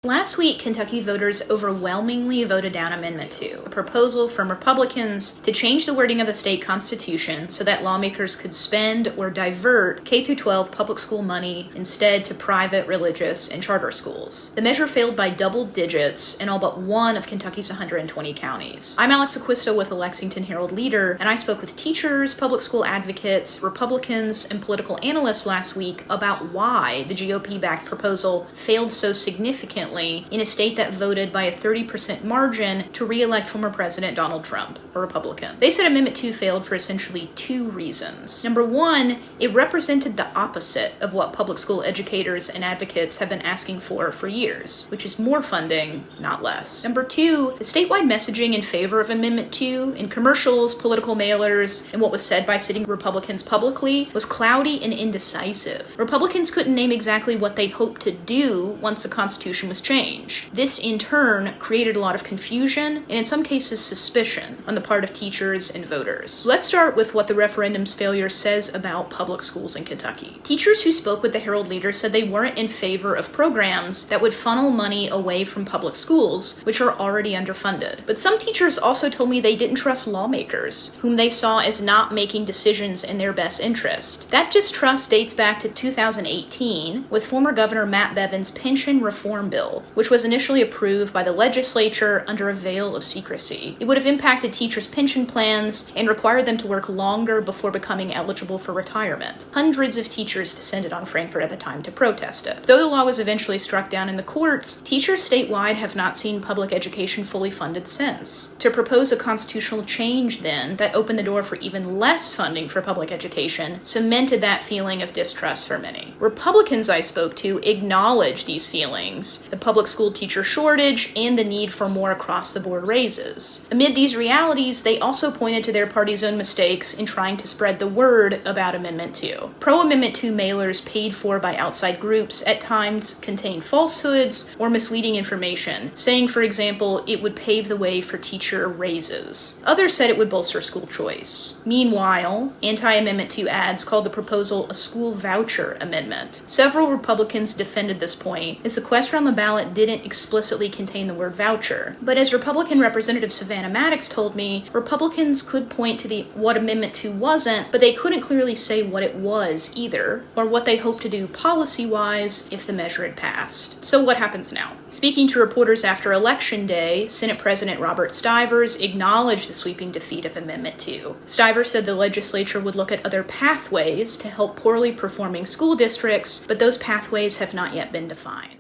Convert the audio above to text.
Last week, Kentucky voters overwhelmingly voted down Amendment 2, a proposal from Republicans to change the wording of the state constitution so that lawmakers could spend or divert K-12 public school money instead to private, religious, and charter schools. The measure failed by double digits in all but one of Kentucky's 120 counties. I'm Alex Acquisto with the Lexington Herald-Leader, and I spoke with teachers, public school advocates, Republicans, and political analysts last week about why the GOP-backed proposal failed so significantly in a state that voted by a 30% margin to re-elect former President Donald Trump, a Republican. They said Amendment 2 failed for essentially two reasons. Number one, it represented the opposite of what public school educators and advocates have been asking for years, which is more funding, not less. Number two, the statewide messaging in favor of Amendment 2 in commercials, political mailers, and what was said by sitting Republicans publicly was cloudy and indecisive. Republicans couldn't name exactly what they hoped to do once the Constitution was changed. This, in turn, created a lot of confusion and, in some cases, suspicion on the part of teachers and voters. Let's start with what the referendum's failure says about public schools in Kentucky. Teachers who spoke with the Herald-Leader said they weren't in favor of programs that would funnel money away from public schools, which are already underfunded. But some teachers also told me they didn't trust lawmakers, whom they saw as not making decisions in their best interest. That distrust dates back to 2018, with former Governor Matt Bevin's pension reform bill, which was initially approved by the legislature under a veil of secrecy. It would have impacted teachers' pension plans and required them to work longer before becoming eligible for retirement. Hundreds of teachers descended on Frankfort at the time to protest it. Though the law was eventually struck down in the courts, teachers statewide have not seen public education fully funded since. To propose a constitutional change then that opened the door for even less funding for public education cemented that feeling of distrust for many. Republicans I spoke to acknowledge these feelings, the public school teacher shortage, and the need for more across-the-board raises. Amid these realities, they also pointed to their party's own mistakes in trying to spread the word about Amendment 2. Pro-Amendment 2 mailers paid for by outside groups at times contained falsehoods or misleading information, saying, for example, it would pave the way for teacher raises. Others said it would bolster school choice. Meanwhile, anti-Amendment 2 ads called the proposal a school voucher amendment. Several Republicans defended this point, as the question on the ballot didn't explicitly contain the word voucher. But as Republican Representative Savannah Maddox told me, Republicans could point to what Amendment 2 wasn't, but they couldn't clearly say what it was either, or what they hoped to do policy-wise if the measure had passed. So what happens now? Speaking to reporters after Election Day, Senate President Robert Stivers acknowledged the sweeping defeat of Amendment 2. Stivers said the legislature would look at other pathways to help poorly performing school districts, but those pathways have not yet been defined.